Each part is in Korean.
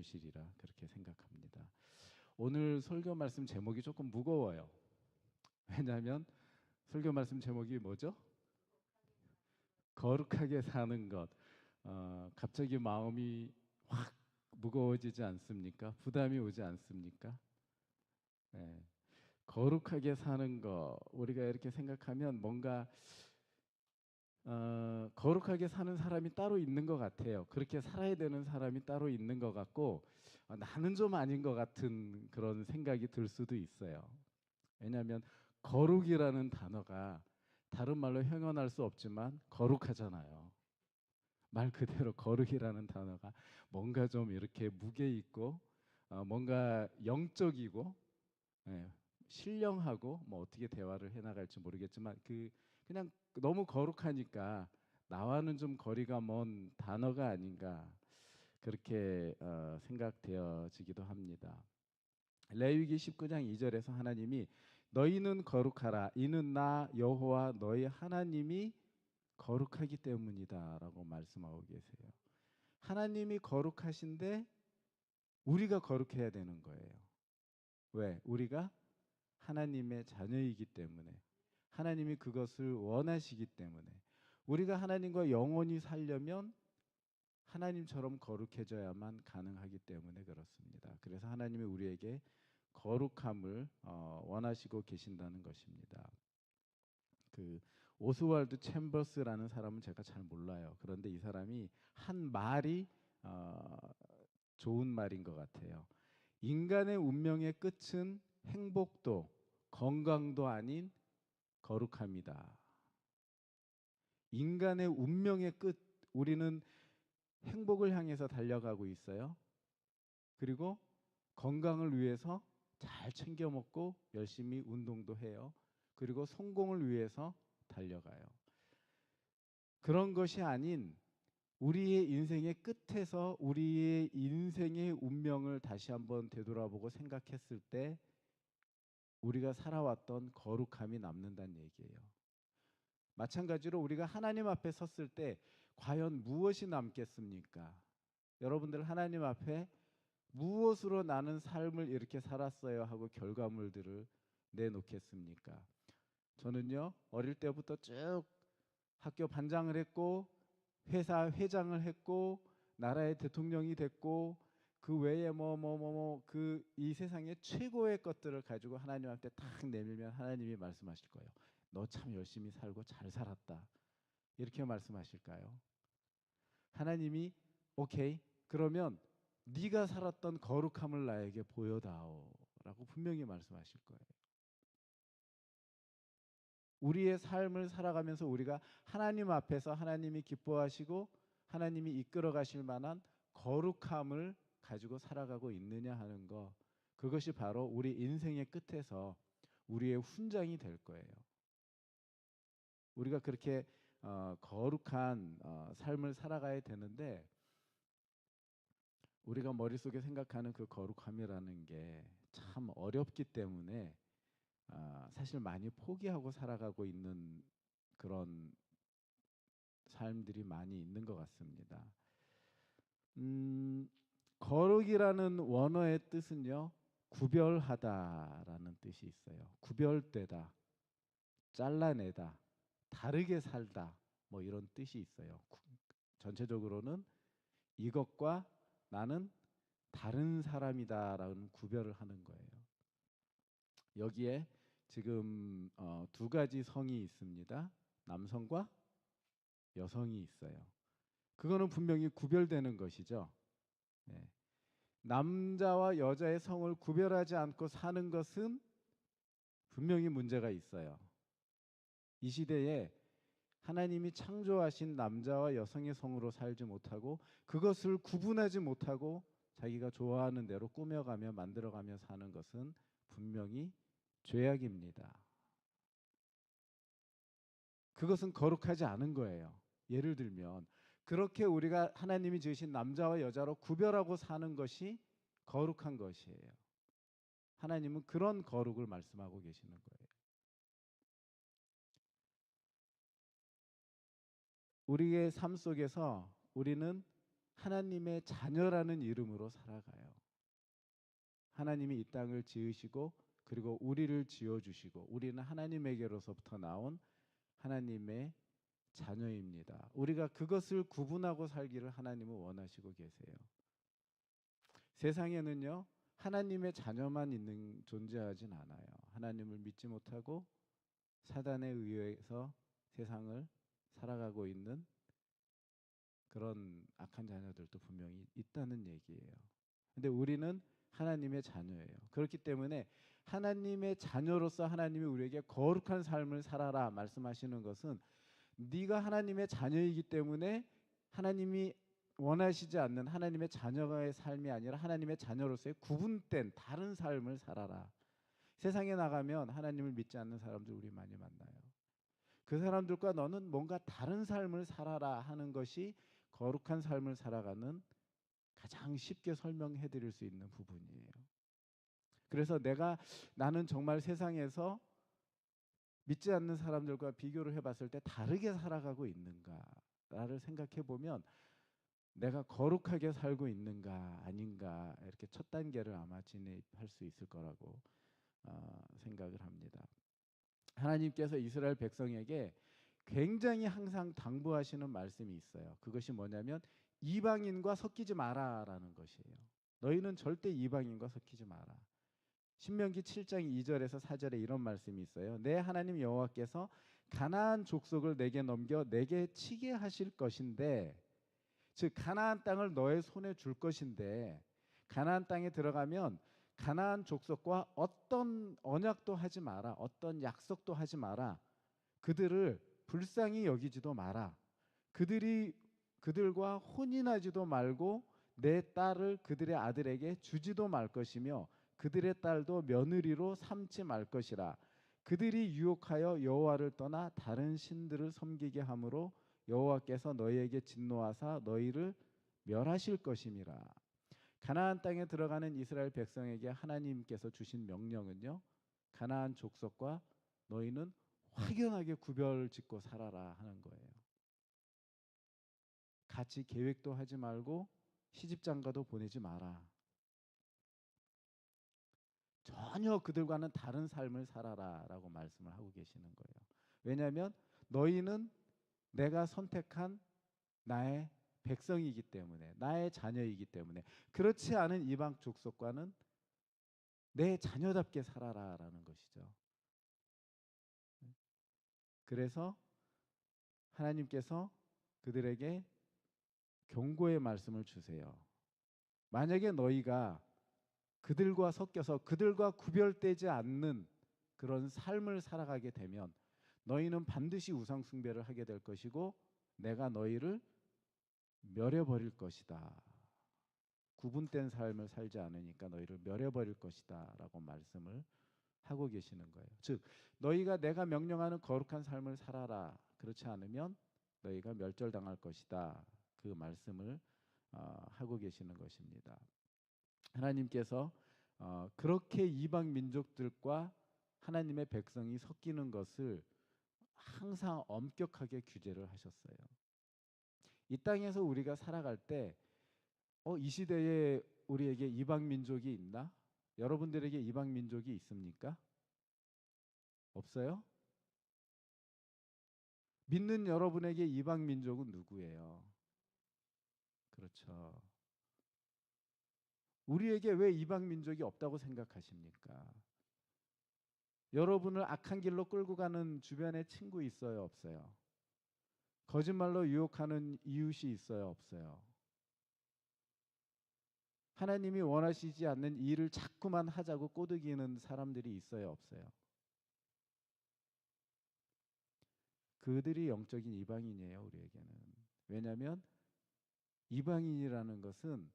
주시리라 그렇게 생각합니다. 오늘 설교 말씀 제목이 조금 무거워요. 왜냐하면 설교 말씀 제목이 뭐죠? 거룩하게 사는 것. 갑자기 마음이 확 무거워지지 않습니까? 부담이 오지 않습니까? 네. 거룩하게 사는 거 우리가 이렇게 생각하면 뭔가 거룩하게 사는 사람이 따로 있는 것 같아요. 그렇게 살아야 되는 사람이 따로 있는 것 같고 나는 좀 아닌 것 같은 그런 생각이 들 수도 있어요. 왜냐하면 거룩이라는 단어가 다른 말로 형용할 수 없지만 거룩하잖아요. 말 그대로 거룩이라는 단어가 뭔가 좀 이렇게 무게 있고 뭔가 영적이고 예, 신령하고 뭐 어떻게 대화를 해나갈지 모르겠지만 그냥 너무 거룩하니까 나와는 좀 거리가 먼 단어가 아닌가 그렇게 생각되어지기도 합니다. 레위기 19장 2절에서 하나님이 너희는 거룩하라 이는 나 여호와 너희 하나님이 거룩하기 때문이다라고 말씀하고 계세요. 하나님이 거룩하신데 우리가 거룩해야 되는 거예요. 왜? 우리가 하나님의 자녀이기 때문에 하나님이 그것을 원하시기 때문에 우리가 하나님과 영원히 살려면 하나님처럼 거룩해져야만 가능하기 때문에 그렇습니다. 그래서 하나님이 우리에게 거룩함을 원하시고 계신다는 것입니다. 그 오스왈드 챔버스라는 사람은 제가 잘 몰라요. 그런데 이 사람이 한 말이 좋은 말인 것 같아요. 인간의 운명의 끝은 행복도 건강도 아닌 거룩함이다. 인간의 운명의 끝, 우리는 행복을 향해서 달려가고 있어요. 그리고 건강을 위해서 잘 챙겨 먹고 열심히 운동도 해요. 그리고 성공을 위해서 달려가요. 그런 것이 아닌 우리의 인생의 끝에서 우리의 인생의 운명을 다시 한번 되돌아보고 생각했을 때 우리가 살아왔던 거룩함이 남는다는 얘기예요. 마찬가지로 우리가 하나님 앞에 섰을 때 과연 무엇이 남겠습니까? 여러분들 하나님 앞에 무엇으로 나는 삶을 이렇게 살았어요 하고 결과물들을 내놓겠습니까? 저는요 어릴 때부터 쭉 학교 반장을 했고 회사 회장을 했고 나라의 대통령이 됐고 그 외에 그 이 세상의 최고의 것들을 가지고 하나님 앞에 탁 내밀면 하나님이 말씀하실 거예요. 너 참 열심히 살고 잘 살았다. 이렇게 말씀하실까요? 하나님이 오케이 그러면 네가 살았던 거룩함을 나에게 보여다오라고 분명히 말씀하실 거예요. 우리의 삶을 살아가면서 우리가 하나님 앞에서 하나님이 기뻐하시고 하나님이 이끌어 가실 만한 거룩함을 가지고 살아가고 있느냐 하는 거 그것이 바로 우리 인생의 끝에서 우리의 훈장이 될 거예요. 우리가 그렇게 거룩한 삶을 살아가야 되는데 우리가 머릿속에 생각하는 그 거룩함이라는 게 참 어렵기 때문에 사실 많이 포기하고 살아가고 있는 그런 삶들이 많이 있는 것 같습니다. 거룩이라는 원어의 뜻은요, 구별하다라는 뜻이 있어요. 구별되다, 잘라내다, 다르게 살다, 뭐 이런 뜻이 있어요. 전체적으로는 이것과 나는 다른 사람이다라는 구별을 하는 거예요. 여기에 지금 두 가지 성이 있습니다. 남성과 여성이 있어요. 그거는 분명히 구별되는 것이죠. 네. 남자와 여자의 성을 구별하지 않고 사는 것은 분명히 문제가 있어요. 이 시대에 하나님이 창조하신 남자와 여성의 성으로 살지 못하고 그것을 구분하지 못하고 자기가 좋아하는 대로 꾸며가며 만들어가며 사는 것은 분명히 죄악입니다. 그것은 거룩하지 않은 거예요. 예를 들면 그렇게 우리가 하나님이 지으신 남자와 여자로 구별하고 사는 것이 거룩한 것이에요. 하나님은 그런 거룩을 말씀하고 계시는 거예요. 우리의 삶 속에서 우리는 하나님의 자녀라는 이름으로 살아가요. 하나님이 이 땅을 지으시고 그리고 우리를 지어주시고 우리는 하나님에게로서부터 나온 하나님의 자녀입니다. 우리가 그것을 구분하고 살기를 하나님은 원하시고 계세요. 세상에는요, 하나님의 자녀만 있는 존재하진 않아요. 하나님을 믿지 못하고 사단에 의해서 세상을 살아가고 있는 그런 악한 자녀들도 분명히 있다는 얘기예요. 근데 우리는 하나님의 자녀예요. 그렇기 때문에 하나님의 자녀로서 하나님이 우리에게 거룩한 삶을 살아라 말씀하시는 것은 네가 하나님의 자녀이기 때문에 하나님이 원하시지 않는 하나님의 자녀의 삶이 아니라 하나님의 자녀로서의 구분된 다른 삶을 살아라. 세상에 나가면 하나님을 믿지 않는 사람들 우리 많이 만나요. 그 사람들과 너는 뭔가 다른 삶을 살아라 하는 것이 거룩한 삶을 살아가는 가장 쉽게 설명해 드릴 수 있는 부분이에요. 그래서 나는 정말 세상에서 믿지 않는 사람들과 비교를 해봤을 때 다르게 살아가고 있는가를 생각해 보면 내가 거룩하게 살고 있는가 아닌가 이렇게 첫 단계를 아마 진입할 수 있을 거라고 생각을 합니다. 하나님께서 이스라엘 백성에게 굉장히 항상 당부하시는 말씀이 있어요. 그것이 뭐냐면 이방인과 섞이지 마라라는 것이에요. 너희는 절대 이방인과 섞이지 마라. 신명기 7장 2절에서 4절에 이런 말씀이 있어요. 내 하나님 여호와께서 가나안 족속을 내게 넘겨 내게 치게 하실 것인데, 즉 가나안 땅을 너의 손에 줄 것인데, 가나안 땅에 들어가면 가나안 족속과 어떤 언약도 하지 마라, 어떤 약속도 하지 마라, 그들을 불쌍히 여기지도 마라, 그들과 혼인하지도 말고 내 딸을 그들의 아들에게 주지도 말 것이며 그들의 딸도 며느리로 삼지 말 것이라. 그들이 유혹하여 여호와를 떠나 다른 신들을 섬기게 함으로 여호와께서 너희에게 진노하사 너희를 멸하실 것임이라. 가나안 땅에 들어가는 이스라엘 백성에게 하나님께서 주신 명령은요, 가나안 족속과 너희는 확연하게 구별짓고 살아라 하는 거예요. 같이 계획도 하지 말고 시집장가도 보내지 마라. 전혀 그들과는 다른 삶을 살아라라고 말씀을 하고 계시는 거예요. 왜냐하면 너희는 내가 선택한 나의 백성이기 때문에, 나의 자녀이기 때문에. 그렇지 않은 이방 족속과는 내 자녀답게 살아라라는 것이죠. 그래서 하나님께서 그들에게 경고의 말씀을 주세요. 만약에 너희가 그들과 섞여서 그들과 구별되지 않는 그런 삶을 살아가게 되면 너희는 반드시 우상 숭배를 하게 될 것이고 내가 너희를 멸해버릴 것이다. 구분된 삶을 살지 않으니까 너희를 멸해버릴 것이다 라고 말씀을 하고 계시는 거예요. 즉 너희가 내가 명령하는 거룩한 삶을 살아라. 그렇지 않으면 너희가 멸절당할 것이다. 그 말씀을 하고 계시는 것입니다. 하나님께서 그렇게 이방 민족들과 하나님의 백성이 섞이는 것을 항상 엄격하게 규제를 하셨어요. 이 땅에서 우리가 살아갈 때 이 시대에 우리에게 이방 민족이 있나? 여러분들에게 이방 민족이 있습니까? 없어요? 믿는 여러분에게 이방 민족은 누구예요? 그렇죠. 우리에게 왜 이방 민족이 없다고 생각하십니까? 여러분을 악한 길로 끌고 가는 주변에 친구 있어요, 없어요? 거짓말로 유혹하는 이웃이 있어요, 없어요? 하나님이 원하시지 않는 일을 자꾸만 하자고 꼬드기는 사람들이 있어요, 없어요? 그들이 영적인 이방인이에요, 우리에게는. 왜냐하면 이방인이라는 것은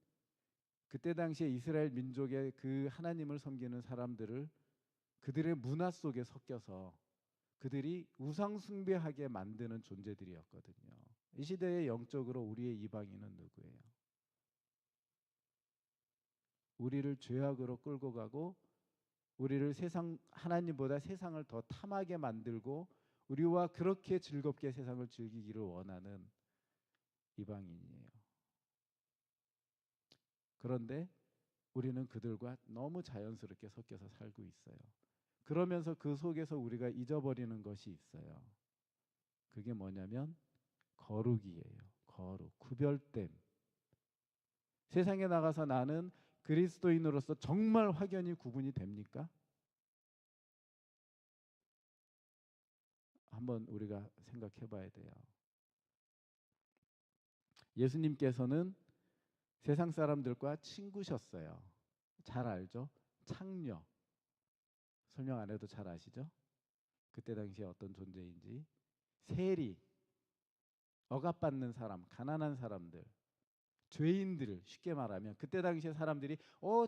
그때 당시에 이스라엘 민족의 그 하나님을 섬기는 사람들을 그들의 문화 속에 섞여서 그들이 우상 숭배하게 만드는 존재들이었거든요. 이 시대에 영적으로 우리의 이방인은 누구예요? 우리를 죄악으로 끌고 가고 우리를 하나님보다 세상을 더 탐하게 만들고 우리와 그렇게 즐겁게 세상을 즐기기를 원하는 이방인이에요. 그런데 우리는 그들과 너무 자연스럽게 섞여서 살고 있어요. 그러면서 그 속에서 우리가 잊어버리는 것이 있어요. 그게 뭐냐면 거룩이에요. 거룩, 구별됨. 세상에 나가서 나는 그리스도인으로서 정말 확연히 구분이 됩니까? 한번 우리가 생각해 봐야 돼요. 예수님께서는 세상 사람들과 친구셨어요. 잘 알죠? 창녀. 설명 안 해도 잘 아시죠? 그때 당시에 어떤 존재인지. 세리, 억압받는 사람, 가난한 사람들, 죄인들, 쉽게 말하면 그때 당시에 사람들이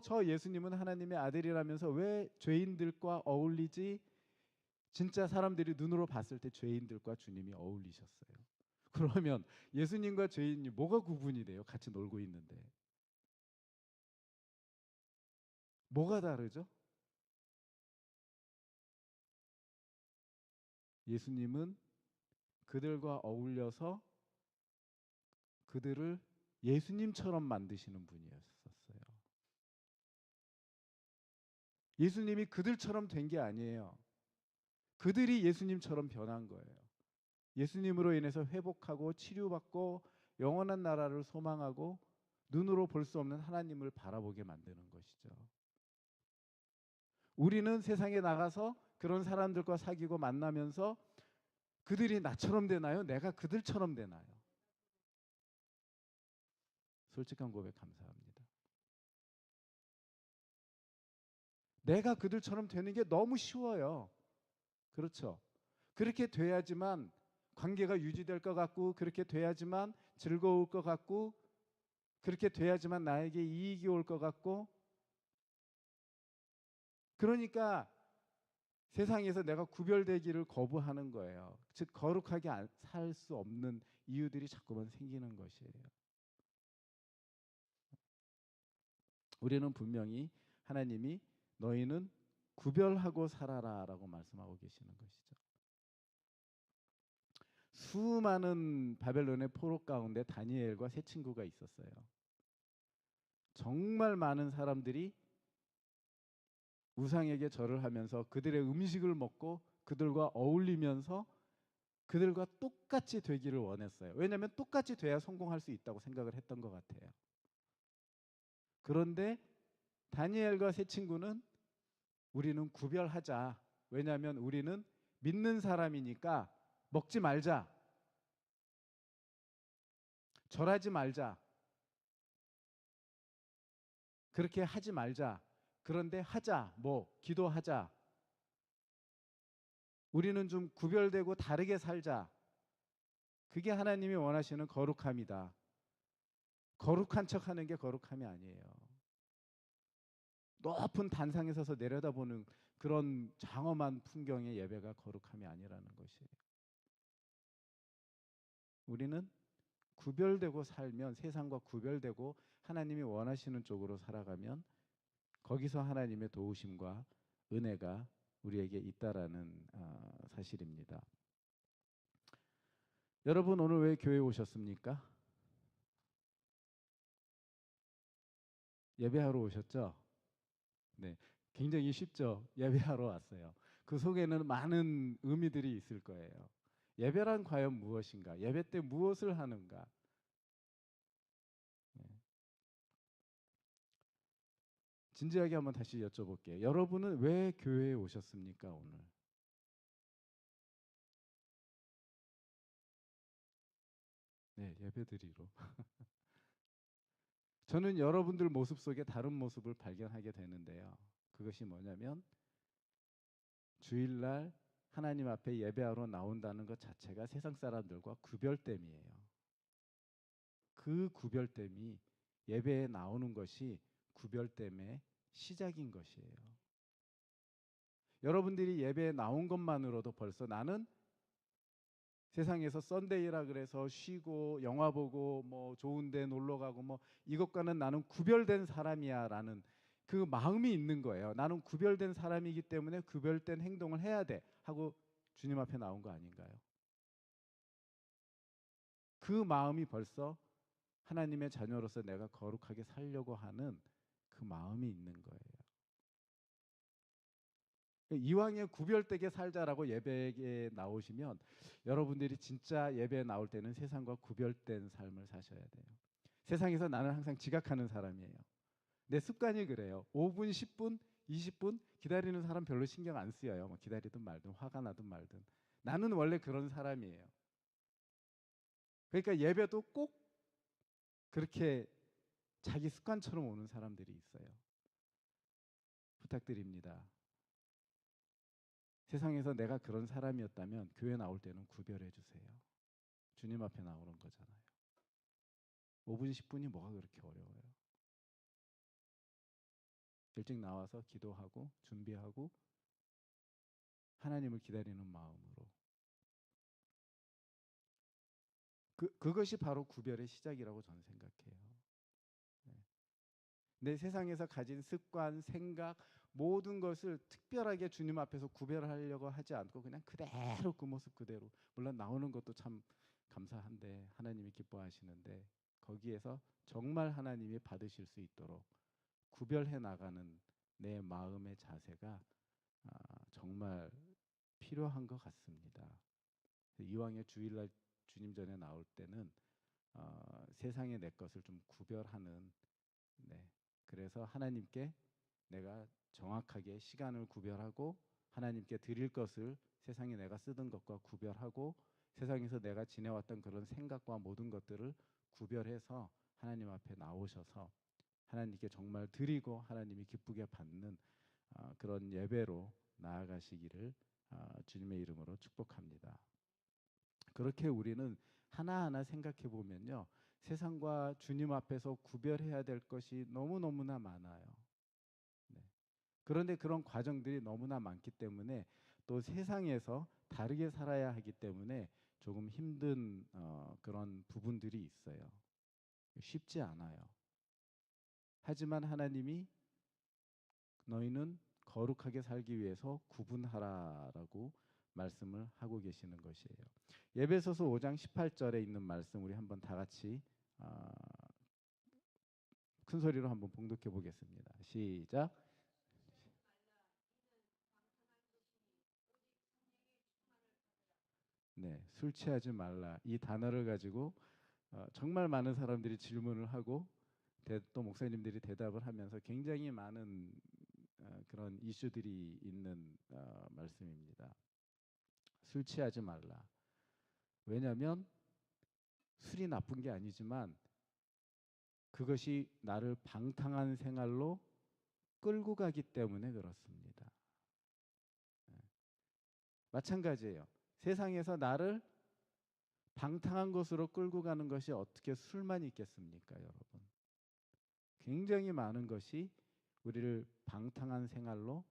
저 예수님은 하나님의 아들이라면서 왜 죄인들과 어울리지? 진짜 사람들이 눈으로 봤을 때 죄인들과 주님이 어울리셨어요. 그러면 예수님과 죄인이 뭐가 구분이 돼요? 같이 놀고 있는데. 뭐가 다르죠? 예수님은 그들과 어울려서 그들을 예수님처럼 만드시는 분이었었어요. 예수님이 그들처럼 된 게 아니에요. 그들이 예수님처럼 변한 거예요. 예수님으로 인해서 회복하고 치료받고 영원한 나라를 소망하고 눈으로 볼 수 없는 하나님을 바라보게 만드는 것이죠. 우리는 세상에 나가서 그런 사람들과 사귀고 만나면서 그들이 나처럼 되나요? 내가 그들처럼 되나요? 솔직한 고백 감사합니다. 내가 그들처럼 되는 게 너무 쉬워요. 그렇죠? 그렇게 돼야지만 관계가 유지될 것 같고, 그렇게 돼야지만 즐거울 것 같고, 그렇게 돼야지만 나에게 이익이 올 것 같고, 그러니까 세상에서 내가 구별되기를 거부하는 거예요. 즉 거룩하게 살 수 없는 이유들이 자꾸만 생기는 것이에요. 우리는 분명히 하나님이 너희는 구별하고 살아라라고 말씀하고 계시는 것이죠. 수많은 바벨론의 포로 가운데 다니엘과 세 친구가 있었어요. 정말 많은 사람들이 우상에게 절을 하면서 그들의 음식을 먹고 그들과 어울리면서 그들과 똑같이 되기를 원했어요. 왜냐하면 똑같이 돼야 성공할 수 있다고 생각을 했던 것 같아요. 그런데 다니엘과 세 친구는 우리는 구별하자. 왜냐하면 우리는 믿는 사람이니까 먹지 말자. 절하지 말자. 그렇게 하지 말자. 그런데 하자. 기도하자. 우리는 좀 구별되고 다르게 살자. 그게 하나님이 원하시는 거룩함이다. 거룩한 척하는 게 거룩함이 아니에요. 높은 단상에 서서 내려다보는 그런 장엄한 풍경의 예배가 거룩함이 아니라는 것이에요. 우리는 구별되고 살면, 세상과 구별되고 하나님이 원하시는 쪽으로 살아가면 거기서 하나님의 도우심과 은혜가 우리에게 있다라는 사실입니다. 여러분 오늘 왜 교회에 오셨습니까? 예배하러 오셨죠? 네, 굉장히 쉽죠. 예배하러 왔어요. 그 속에는 많은 의미들이 있을 거예요. 예배란 과연 무엇인가? 예배 때 무엇을 하는가? 네. 진지하게 한번 다시 여쭤볼게요. 여러분은 왜 교회에 오셨습니까, 오늘? 네, 예배드리러. 저는 여러분들 모습 속에 다른 모습을 발견하게 되는데요. 그것이 뭐냐면 주일날 하나님 앞에 예배하러 나온다는 것 자체가 세상 사람들과 구별됨이에요. 그 구별됨이 예배에 나오는 것이 구별됨의 시작인 것이에요. 여러분들이 예배에 나온 것만으로도 벌써 나는 세상에서 썬데이라 그래서 쉬고 영화 보고 뭐 좋은 데 놀러 가고 뭐 이것과는 나는 구별된 사람이야라는 그 마음이 있는 거예요. 나는 구별된 사람이기 때문에 구별된 행동을 해야 돼 하고 주님 앞에 나온 거 아닌가요? 그 마음이 벌써 하나님의 자녀로서 내가 거룩하게 살려고 하는 그 마음이 있는 거예요. 이왕에 구별되게 살자라고 예배에 나오시면 여러분들이 진짜 예배에 나올 때는 세상과 구별된 삶을 사셔야 돼요. 세상에서 나는 항상 지각하는 사람이에요. 내 습관이 그래요. 5분, 10분, 20분 기다리는 사람 별로 신경 안 쓰여요. 뭐 기다리든 말든 화가 나든 말든. 나는 원래 그런 사람이에요. 그러니까 예배도 꼭 그렇게 자기 습관처럼 오는 사람들이 있어요. 부탁드립니다. 세상에서 내가 그런 사람이었다면 교회 나올 때는 구별해 주세요. 주님 앞에 나오는 거잖아요. 5분, 10분이 뭐가 그렇게 어려워요. 일찍 나와서 기도하고 준비하고 하나님을 기다리는 마음으로. 그것이 바로 구별의 시작이라고 저는 생각해요. 네. 내 세상에서 가진 습관, 생각 모든 것을 특별하게 주님 앞에서 구별하려고 하지 않고 그냥 그대로 그 모습 그대로. 물론 나오는 것도 참 감사한데 하나님이 기뻐하시는데 거기에서 정말 하나님이 받으실 수 있도록 구별해 나가는 내 마음의 자세가 정말 필요한 것 같습니다. 이왕에 주일날 주님 전에 나올 때는 세상의 내 것을 좀 구별하는, 네. 그래서 하나님께 내가 정확하게 시간을 구별하고 하나님께 드릴 것을 세상에 내가 쓰던 것과 구별하고 세상에서 내가 지내왔던 그런 생각과 모든 것들을 구별해서 하나님 앞에 나오셔서 하나님께 정말 드리고 하나님이 기쁘게 받는 그런 예배로 나아가시기를 주님의 이름으로 축복합니다. 그렇게 우리는 하나하나 생각해 보면요. 세상과 주님 앞에서 구별해야 될 것이 너무너무나 많아요. 네. 그런데 그런 과정들이 너무나 많기 때문에 또 세상에서 다르게 살아야 하기 때문에 조금 힘든 그런 부분들이 있어요. 쉽지 않아요. 하지만 하나님이 너희는 거룩하게 살기 위해서 구분하라라고 말씀을 하고 계시는 것이에요. 에베소서 5장 18절에 있는 말씀 우리 한번 다 같이 큰 소리로 한번 봉독해 보겠습니다. 시작. 네, 술 취하지 말라. 이 단어를 가지고 정말 많은 사람들이 질문을 하고 또 목사님들이 대답을 하면서 굉장히 많은 그런 이슈들이 있는 말씀입니다. 술 취하지 말라. 왜냐하면 술이 나쁜 게 아니지만 그것이 나를 방탕한 생활로 끌고 가기 때문에 그렇습니다. 마찬가지예요. 세상에서 나를 방탕한 것으로 끌고 가는 것이 어떻게 술만 있겠습니까, 여러분? 굉장히 많은 것이 우리를 방탕한 생활로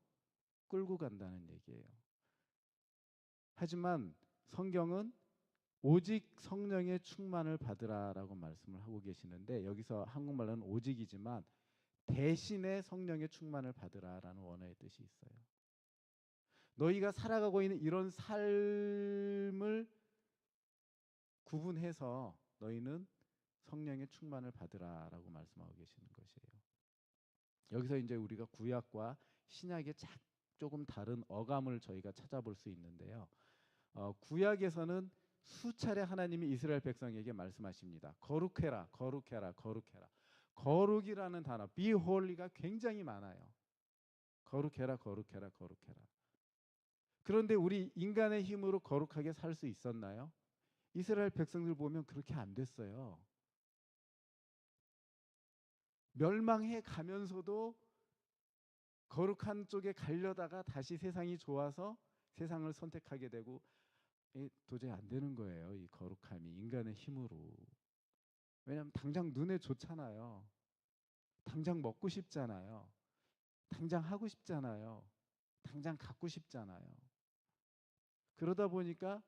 끌고 간다는 얘기예요. 하지만 성경은 오직 성령의 충만을 받으라라고 말씀을 하고 계시는데 여기서 한국말로는 오직이지만 대신에 성령의 충만을 받으라라는 원어의 뜻이 있어요. 너희가 살아가고 있는 이런 삶을 구분해서 너희는 성령의 충만을 받으라라고 말씀하고 계시는 것이에요. 여기서 이제 우리가 구약과 신약의 조금 다른 어감을 저희가 찾아볼 수 있는데요. 구약에서는 수차례 하나님이 이스라엘 백성에게 말씀하십니다. 거룩해라, 거룩해라, 거룩해라. 거룩이라는 단어, be holy가 굉장히 많아요. 거룩해라, 거룩해라, 거룩해라. 그런데 우리 인간의 힘으로 거룩하게 살 수 있었나요? 이스라엘 백성들 보면 그렇게 안 됐어요. 멸망해 가면서도 거룩한 쪽에 가려다가 다시 세상이 좋아서 세상을 선택하게 되고 도저히 안 되는 거예요. 이 거룩함이 인간의 힘으로. 왜냐하면 당장 눈에 좋잖아요. 당장 먹고 싶잖아요. 당장 하고 싶잖아요. 당장 갖고 싶잖아요. 그러다 보니까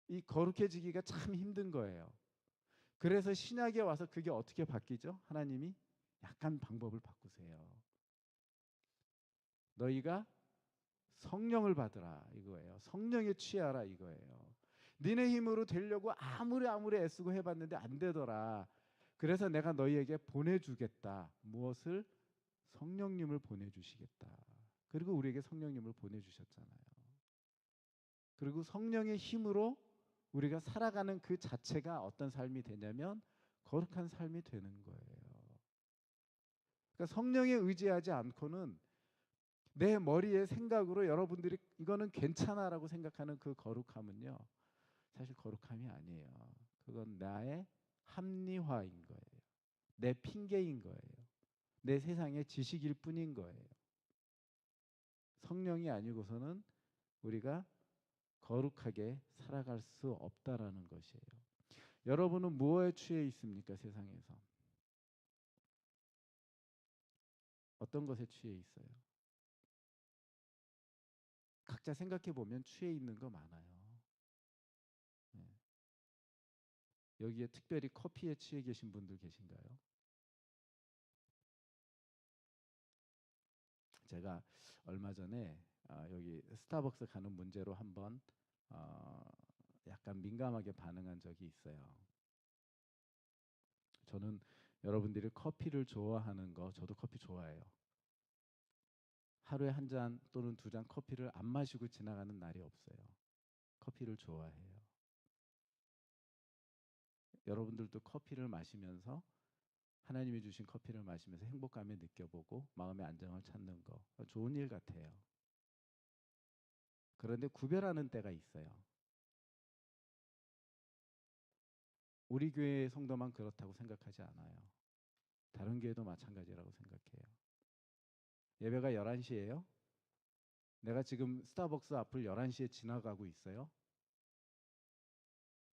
이 거룩해지기가 참 힘든 거예요. 그래서 신약에 와서 그게 어떻게 바뀌죠? 하나님이 약간 방법을 바꾸세요. 너희가 성령을 받으라 이거예요. 성령에 취하라 이거예요. 니네 힘으로 되려고 아무리 애쓰고 해봤는데 안 되더라. 그래서 내가 너희에게 보내주겠다. 무엇을? 성령님을 보내주시겠다. 그리고 우리에게 성령님을 보내주셨잖아요. 그리고 성령의 힘으로 우리가 살아가는 그 자체가 어떤 삶이 되냐면 거룩한 삶이 되는 거예요. 그러니까 성령에 의지하지 않고는 내 머리의 생각으로 여러분들이 이거는 괜찮아라고 생각하는 그 거룩함은요, 사실 거룩함이 아니에요. 그건 나의 합리화인 거예요. 내 핑계인 거예요. 내 세상의 지식일 뿐인 거예요. 성령이 아니고서는 우리가 거룩하게 살아갈 수 없다라는 것이에요. 여러분은 무엇에 취해 있습니까? 세상에서 어떤 것에 취해 있어요? 각자 생각해 보면 취해 있는 거 많아요. 네. 여기에 특별히 커피에 취해 계신 분들 계신가요? 제가 얼마 전에 여기 스타벅스 가는 문제로 한번 어, 약간 민감하게 반응한 적이 있어요. 저는 여러분들이 커피를 좋아하는 거, 저도 커피 좋아해요. 하루에 한 잔 또는 두 잔 커피를 안 마시고 지나가는 날이 없어요. 커피를 좋아해요. 여러분들도 커피를 마시면서 하나님이 주신 커피를 마시면서 행복감을 느껴보고 마음의 안정을 찾는 거 좋은 일 같아요. 그런데 구별하는 때가 있어요. 우리 교회 성도만 그렇다고 생각하지 않아요. 다른 교회도 마찬가지라고 생각해요. 예배가 11시예요. 내가 지금 스타벅스 앞을 11시에 지나가고 있어요.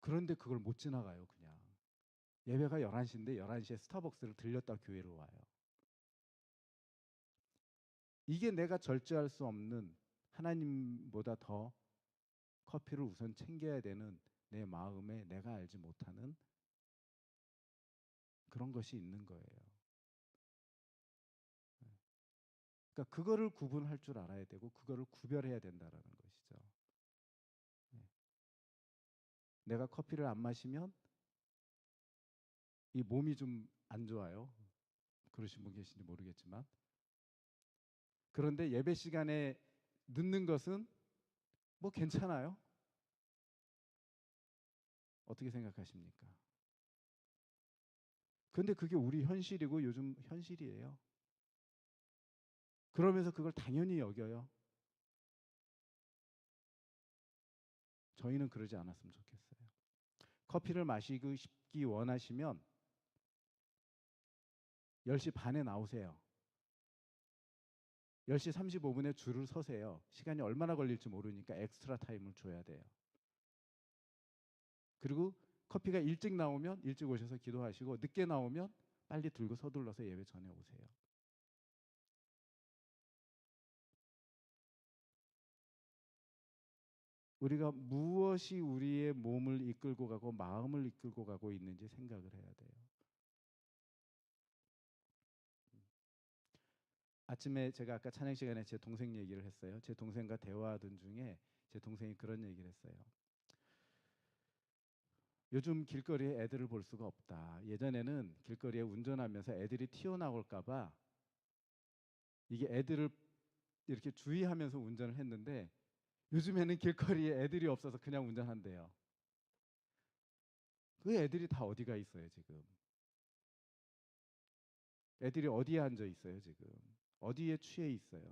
그런데 그걸 못 지나가요, 그냥. 예배가 11시인데 11시에 스타벅스를 들렸다 교회로 와요. 이게 내가 절제할 수 없는, 하나님보다 더 커피를 우선 챙겨야 되는 내 마음에 내가 알지 못하는 그런 것이 있는 거예요. 그러니까 그거를 구분할 줄 알아야 되고 그거를 구별해야 된다라는 것이죠. 네. 내가 커피를 안 마시면 이 몸이 좀 안 좋아요. 그러신 분 계신지 모르겠지만, 그런데 예배 시간에 늦는 것은 뭐 괜찮아요? 어떻게 생각하십니까? 근데 그게 우리 현실이고 요즘 현실이에요. 그러면서 그걸 당연히 여겨요. 저희는 그러지 않았으면 좋겠어요. 커피를 마시고 싶기 원하시면 10시 반에 나오세요. 10시 35분에 줄을 서세요. 시간이 얼마나 걸릴지 모르니까 엑스트라 타임을 줘야 돼요. 그리고 커피가 일찍 나오면 일찍 오셔서 기도하시고, 늦게 나오면 빨리 들고 서둘러서 예배 전에 오세요. 우리가 무엇이 우리의 몸을 이끌고 가고 마음을 이끌고 가고 있는지 생각을 해야 돼요. 아침에 제가 아까 찬양 시간에 제 동생 얘기를 했어요. 제 동생과 대화하던 중에 제 동생이 그런 얘기를 했어요. 요즘 길거리에 애들을 볼 수가 없다. 예전에는 길거리에 운전하면서 애들이 튀어나올까 봐 이게 애들을 이렇게 주의하면서 운전을 했는데, 요즘에는 길거리에 애들이 없어서 그냥 운전한대요. 그 애들이 다 어디가 있어요, 지금? 애들이 어디에 앉아 있어요, 지금? 어디에 취해 있어요?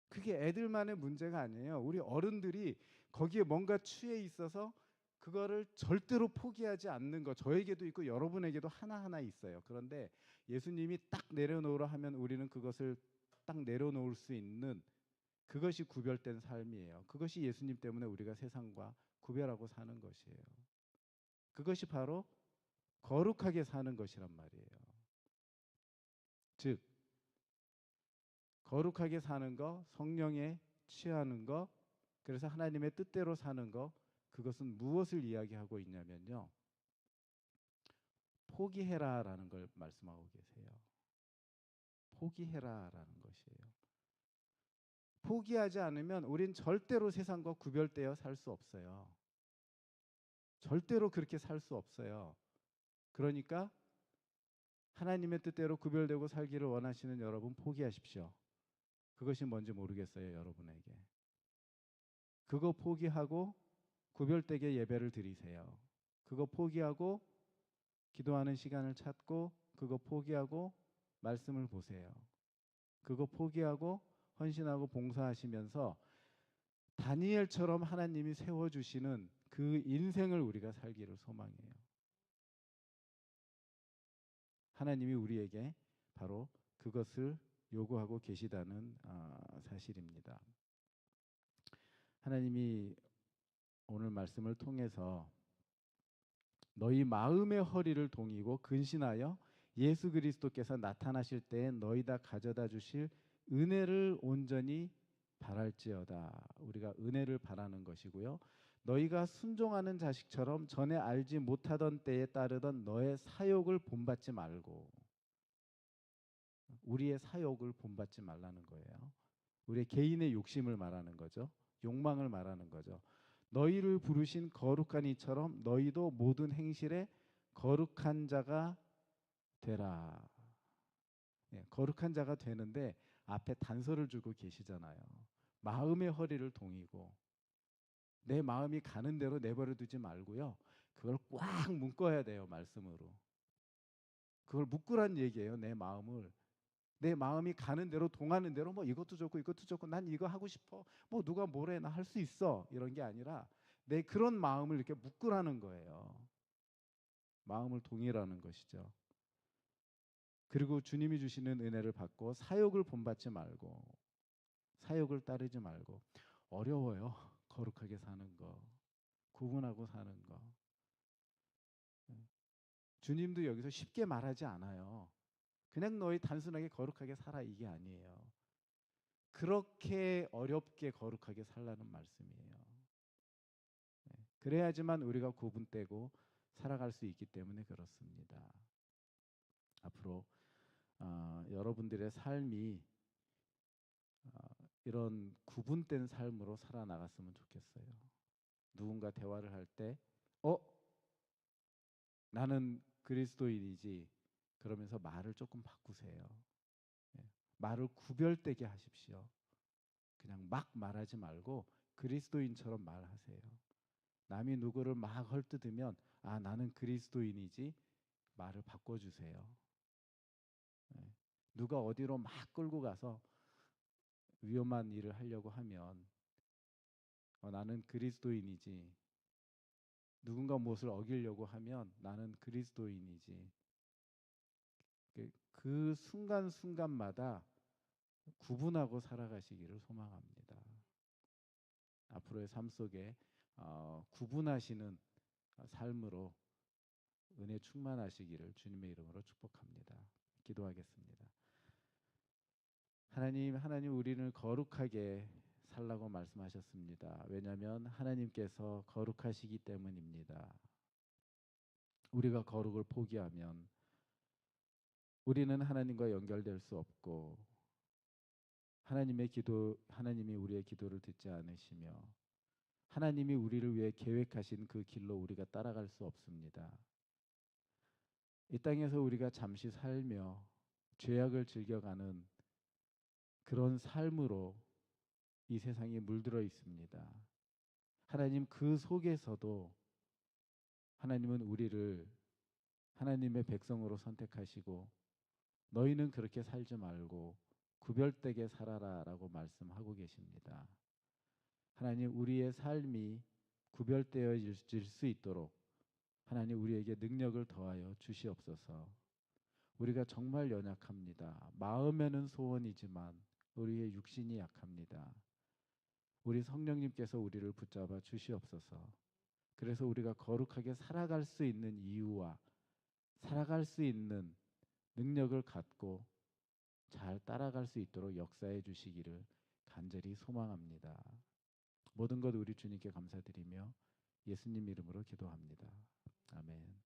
그게 애들만의 문제가 아니에요. 우리 어른들이 거기에 뭔가 취해 있어서 그거를 절대로 포기하지 않는 거, 저에게도 있고 여러분에게도 하나하나 있어요. 그런데 예수님이 딱 내려놓으라 하면 우리는 그것을 딱 내려놓을 수 있는, 그것이 구별된 삶이에요. 그것이 예수님 때문에 우리가 세상과 구별하고 사는 것이에요. 그것이 바로 거룩하게 사는 것이란 말이에요. 즉, 거룩하게 사는 거, 성령에 취하는 거, 그래서 하나님의 뜻대로 사는 거, 그것은 무엇을 이야기하고 있냐면요. 포기해라라는 걸 말씀하고 계세요. 포기해라라는 것이에요. 포기하지 않으면 우린 절대로 세상과 구별되어 살 수 없어요. 절대로 그렇게 살 수 없어요. 그러니까 하나님의 뜻대로 구별되고 살기를 원하시는 여러분 포기하십시오. 그것이 뭔지 모르겠어요, 여러분에게. 그거 포기하고 구별되게 예배를 드리세요. 그거 포기하고 기도하는 시간을 찾고, 그거 포기하고 말씀을 보세요. 그거 포기하고 헌신하고 봉사하시면서 다니엘처럼 하나님이 세워주시는 그 인생을 우리가 살기를 소망해요. 하나님이 우리에게 바로 그것을 요구하고 계시다는 사실입니다. 하나님이 오늘 말씀을 통해서 너희 마음의 허리를 동이고 근신하여 예수 그리스도께서 나타나실 때에 너희다 가져다 주실 은혜를 온전히 바랄지어다. 우리가 은혜를 바라는 것이고요. 너희가 순종하는 자식처럼 전에 알지 못하던 때에 따르던 너의 사욕을 본받지 말고, 우리의 사욕을 본받지 말라는 거예요. 우리의 개인의 욕심을 말하는 거죠. 욕망을 말하는 거죠. 너희를 부르신 거룩한 이처럼 너희도 모든 행실에 거룩한 자가 되라. 예, 거룩한 자가 되는데 앞에 단서를 주고 계시잖아요. 마음의 허리를 동이고, 내 마음이 가는 대로 내버려 두지 말고요. 그걸 꽉 묶어야 돼요, 말씀으로. 그걸 묶으란 얘기예요, 내 마음을. 내 마음이 가는 대로 동하는 대로 뭐 이것도 좋고 이것도 좋고 난 이거 하고 싶어. 뭐 누가 뭐래 나 할 수 있어. 이런 게 아니라 내 그런 마음을 이렇게 묶으라는 거예요. 마음을 동의라는 것이죠. 그리고 주님이 주시는 은혜를 받고 사욕을 본받지 말고, 사욕을 따르지 말고. 어려워요. 거룩하게 사는 거, 구분하고 사는 거. 주님도 여기서 쉽게 말하지 않아요. 그냥 너희 단순하게 거룩하게 살아, 이게 아니에요. 그렇게 어렵게 거룩하게 살라는 말씀이에요. 그래야지만 우리가 구분되고 살아갈 수 있기 때문에 그렇습니다. 앞으로 여러분들의 삶이 이런 구분된 삶으로 살아나갔으면 좋겠어요. 누군가 대화를 할 때 나는 그리스도인이지, 그러면서 말을 조금 바꾸세요. 말을 구별되게 하십시오. 그냥 막 말하지 말고 그리스도인처럼 말하세요. 남이 누구를 막 헐뜯으면 나는 그리스도인이지, 말을 바꿔주세요. 누가 어디로 막 끌고 가서 위험한 일을 하려고 하면 나는 그리스도인이지, 누군가 무엇을 어기려고 하면 나는 그리스도인이지, 그 순간순간마다 구분하고 살아가시기를 소망합니다. 앞으로의 삶 속에 구분하시는 삶으로 은혜 충만하시기를 주님의 이름으로 축복합니다. 기도하겠습니다. 하나님 우리를 거룩하게 살라고 말씀하셨습니다. 왜냐하면 하나님께서 거룩하시기 때문입니다. 우리가 거룩을 포기하면 우리는 하나님과 연결될 수 없고, 하나님이 우리의 기도를 듣지 않으시며 하나님이 우리를 위해 계획하신 그 길로 우리가 따라갈 수 없습니다. 이 땅에서 우리가 잠시 살며 죄악을 즐겨가는 그런 삶으로 이 세상이 물들어 있습니다. 하나님, 그 속에서도 하나님은 우리를 하나님의 백성으로 선택하시고 너희는 그렇게 살지 말고 구별되게 살아라 라고 말씀하고 계십니다. 하나님, 우리의 삶이 구별되어질 수 있도록 하나님 우리에게 능력을 더하여 주시옵소서. 우리가 정말 연약합니다. 마음에는 소원이지만 우리의 육신이 약합니다. 우리 성령님께서 우리를 붙잡아 주시옵소서. 그래서 우리가 거룩하게 살아갈 수 있는 이유와 살아갈 수 있는 능력을 갖고 잘 따라갈 수 있도록 역사해 주시기를 간절히 소망합니다. 모든 것 우리 주님께 감사드리며 예수님 이름으로 기도합니다. 아멘.